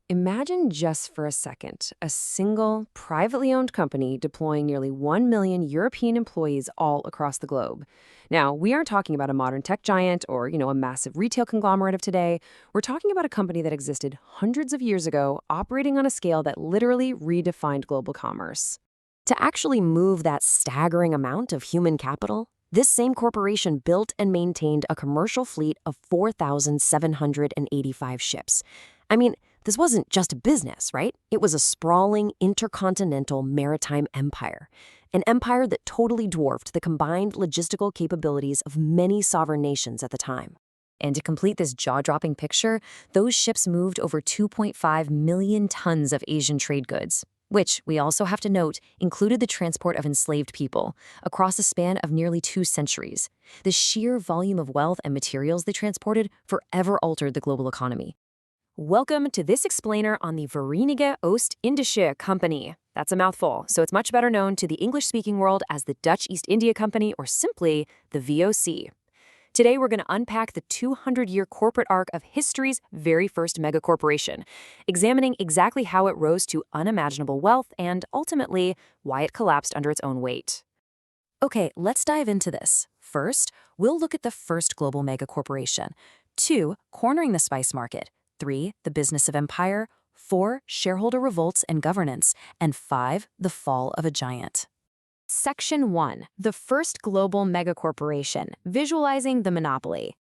Imagine just for a second a single, privately owned company deploying nearly 1 million European employees all across the globe. Now, we aren't talking about a modern tech giant or, a massive retail conglomerate of today. We're talking about a company that existed hundreds of years ago, operating on a scale that literally redefined global commerce. To actually move that staggering amount of human capital, this same corporation built and maintained a commercial fleet of 4,785 ships. I mean, this wasn't just a business, right? It was a sprawling intercontinental maritime empire. An empire that totally dwarfed the combined logistical capabilities of many sovereign nations at the time. And to complete this jaw-dropping picture, those ships moved over 2.5 million tons of Asian trade goods, which, we also have to note, included the transport of enslaved people across a span of nearly 2 centuries. The sheer volume of wealth and materials they transported forever altered the global economy. Welcome to this explainer on the Verenigde Oost-Indische Company. That's a mouthful, so it's much better known to the English-speaking world as the Dutch East India Company, or simply the VOC. Today, we're going to unpack the 200-year corporate arc of history's very first megacorporation, examining exactly how it rose to unimaginable wealth and, ultimately, why it collapsed under its own weight. Okay, let's dive into this. First, we'll look at the first global megacorporation. 2, cornering the spice market. 3, the business of empire. 4, shareholder revolts and governance. And 5, the fall of a giant. Section 1, the first global megacorporation, visualizing the monopoly.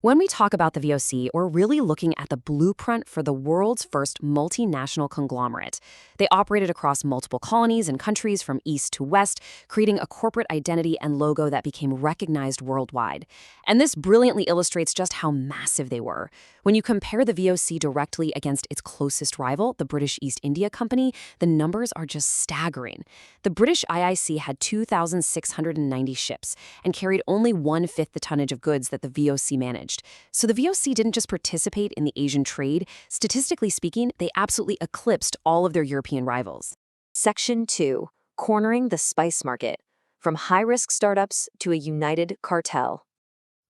When we talk about the VOC, we're really looking at the blueprint for the world's first multinational conglomerate. They operated across multiple colonies and countries from east to west, creating a corporate identity and logo that became recognized worldwide. And this brilliantly illustrates just how massive they were. When you compare the VOC directly against its closest rival, the British East India Company, the numbers are just staggering. The British IIC had 2,690 ships and carried only 1/5 the tonnage of goods that the VOC managed. So the VOC didn't just participate in the Asian trade. Statistically speaking, they absolutely eclipsed all of their European rivals. Section 2, cornering the spice market, from high-risk startups to a united cartel.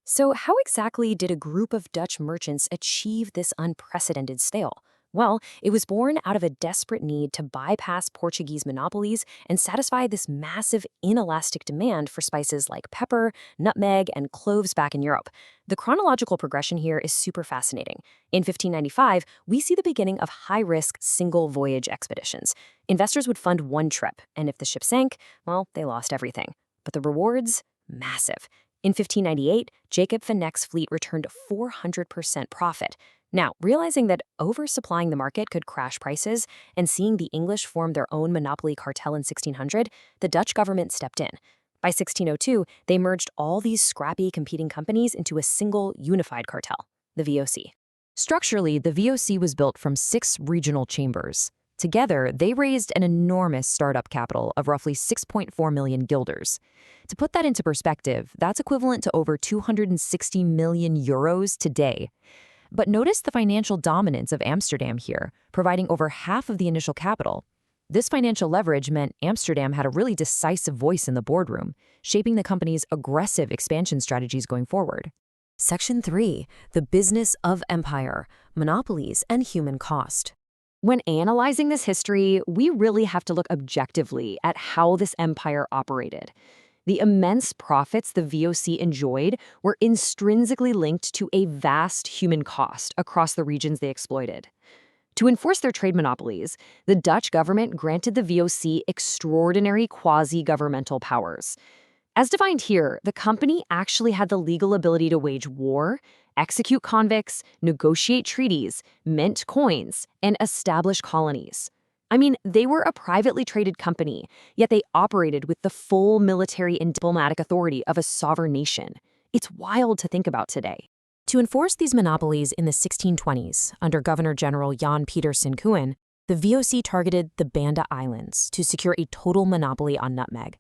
So how exactly did a group of Dutch merchants achieve this unprecedented scale? Well, it was born out of a desperate need to bypass Portuguese monopolies and satisfy this massive inelastic demand for spices like pepper, nutmeg, and cloves back in Europe. The chronological progression here is super fascinating. In 1595, we see the beginning of high-risk single-voyage expeditions. Investors would fund one trip, and if the ship sank, well, they lost everything. But the rewards? Massive. In 1598, Jacob van Eyck's fleet returned 400% profit. Now, realizing that oversupplying the market could crash prices and seeing the English form their own monopoly cartel in 1600, the Dutch government stepped in. By 1602, they merged all these scrappy competing companies into a single unified cartel, the VOC. Structurally, the VOC was built from 6 regional chambers. Together, they raised an enormous startup capital of roughly 6.4 million guilders. To put that into perspective, that's equivalent to over 260 million euros today. But notice the financial dominance of Amsterdam here, providing over half of the initial capital. This financial leverage meant Amsterdam had a really decisive voice in the boardroom, shaping the company's aggressive expansion strategies going forward. Section 3, the business of empire, monopolies, and human cost. When analyzing this history, we really have to look objectively at how this empire operated. The immense profits the VOC enjoyed were intrinsically linked to a vast human cost across the regions they exploited. To enforce their trade monopolies, the Dutch government granted the VOC extraordinary quasi-governmental powers. As defined here, the company actually had the legal ability to wage war, execute convicts, negotiate treaties, mint coins, and establish colonies. I mean, they were a privately traded company, yet they operated with the full military and diplomatic authority of a sovereign nation. It's wild to think about today. To enforce these monopolies in the 1620s, under Governor-General Jan Pieterszoon Koen, the VOC targeted the Banda Islands to secure a total monopoly on nutmeg.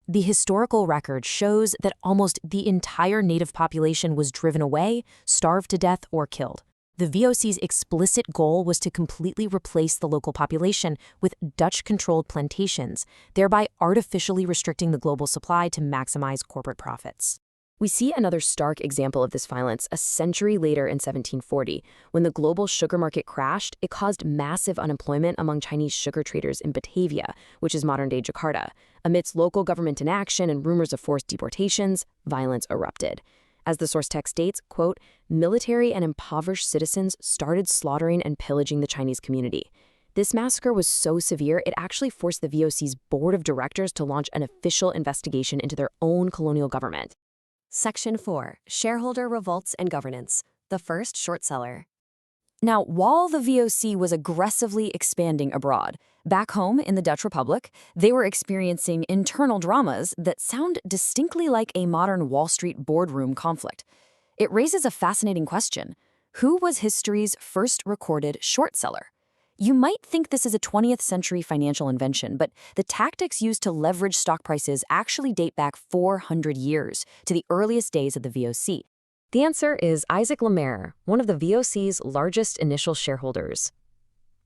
The historical record shows that almost the entire native population was driven away, starved to death, or killed. The VOC's explicit goal was to completely replace the local population with Dutch-controlled plantations, thereby artificially restricting the global supply to maximize corporate profits. We see another stark example of this violence a century later in 1740. When the global sugar market crashed, it caused massive unemployment among Chinese sugar traders in Batavia, which is modern-day Jakarta. Amidst local government inaction and rumors of forced deportations, violence erupted. As the source text states, quote, military and impoverished citizens started slaughtering and pillaging the Chinese community. This massacre was so severe, it actually forced the VOC's board of directors to launch an official investigation into their own colonial government. Section 4. Shareholder Revolts and Governance. The First Short Seller. Now, while the VOC was aggressively expanding abroad, back home in the Dutch Republic, they were experiencing internal dramas that sound distinctly like a modern Wall Street boardroom conflict. It raises a fascinating question. Who was history's first recorded short seller? You might think this is a 20th century financial invention, but the tactics used to leverage stock prices actually date back 400 years to the earliest days of the VOC. The answer is Isaac Lemaire, one of the VOC's largest initial shareholders.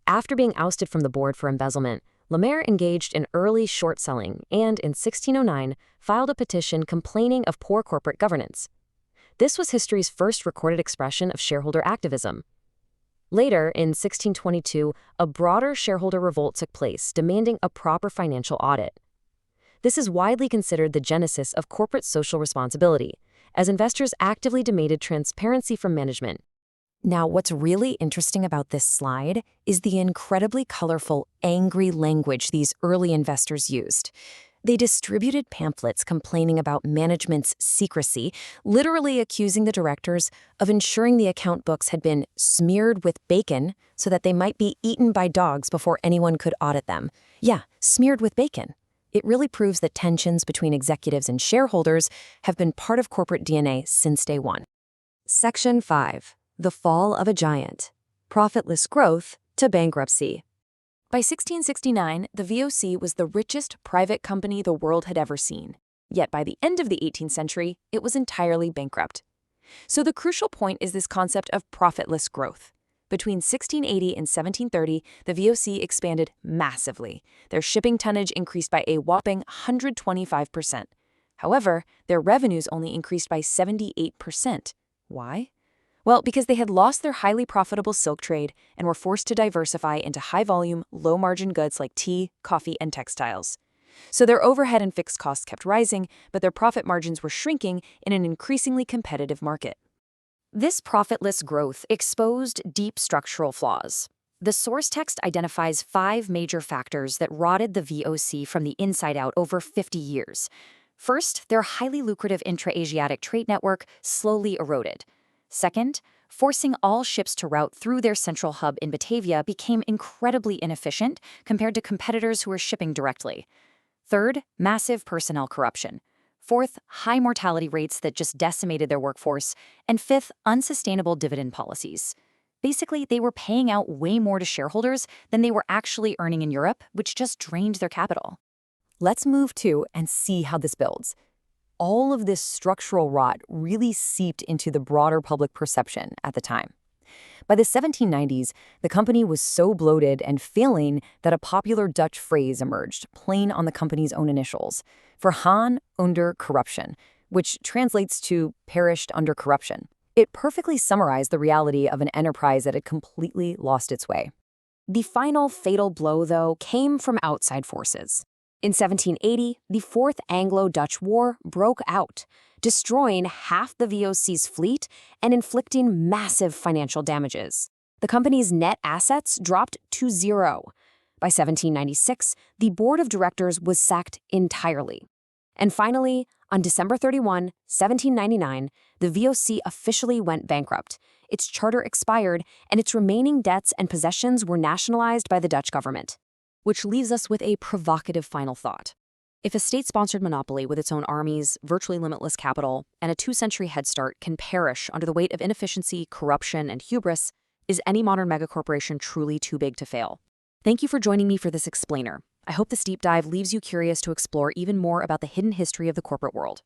After being ousted from the board for embezzlement, Lemaire engaged in early short selling and, in 1609, filed a petition complaining of poor corporate governance. This was history's first recorded expression of shareholder activism. Later, in 1622, a broader shareholder revolt took place, demanding a proper financial audit. This is widely considered the genesis of corporate social responsibility, as investors actively demanded transparency from management. Now, what's really interesting about this slide is the incredibly colorful, angry language these early investors used. They distributed pamphlets complaining about management's secrecy, literally accusing the directors of ensuring the account books had been smeared with bacon so that they might be eaten by dogs before anyone could audit them. Yeah, smeared with bacon. It really proves that tensions between executives and shareholders have been part of corporate DNA since day one. Section 5. The Fall of a Giant. Profitless Growth to Bankruptcy. By 1669, the VOC was the richest private company the world had ever seen. Yet by the end of the 18th century, it was entirely bankrupt. So the crucial point is this concept of profitless growth. Between 1680 and 1730, the VOC expanded massively. Their shipping tonnage increased by a whopping 125%. However, their revenues only increased by 78%. Why? Well, because they had lost their highly profitable silk trade and were forced to diversify into high-volume, low-margin goods like tea, coffee, and textiles. So their overhead and fixed costs kept rising, but their profit margins were shrinking in an increasingly competitive market. This profitless growth exposed deep structural flaws. The source text identifies 5 major factors that rotted the VOC from the inside out over 50 years. First, their highly lucrative intra-Asiatic trade network slowly eroded. Second, forcing all ships to route through their central hub in Batavia became incredibly inefficient compared to competitors who were shipping directly. Third, massive personnel corruption. Fourth, high mortality rates that just decimated their workforce. And fifth, unsustainable dividend policies. Basically, they were paying out way more to shareholders than they were actually earning in Europe, which just drained their capital. Let's move to and see how this builds. All of this structural rot really seeped into the broader public perception at the time. By the 1790s, the company was so bloated and failing that a popular Dutch phrase emerged, plain on the company's own initials, vergaan onder corruption, which translates to perished under corruption. It perfectly summarized the reality of an enterprise that had completely lost its way. The final fatal blow, though, came from outside forces. In 1780, the Fourth Anglo-Dutch War broke out, destroying half the VOC's fleet and inflicting massive financial damages. The company's net assets dropped to zero. By 1796, the board of directors was sacked entirely. And finally, on December 31, 1799, the VOC officially went bankrupt. Its charter expired, and its remaining debts and possessions were nationalized by the Dutch government. Which leaves us with a provocative final thought. If a state-sponsored monopoly with its own armies, virtually limitless capital, and a 2-century head start can perish under the weight of inefficiency, corruption, and hubris, is any modern megacorporation truly too big to fail? Thank you for joining me for this explainer. I hope this deep dive leaves you curious to explore even more about the hidden history of the corporate world.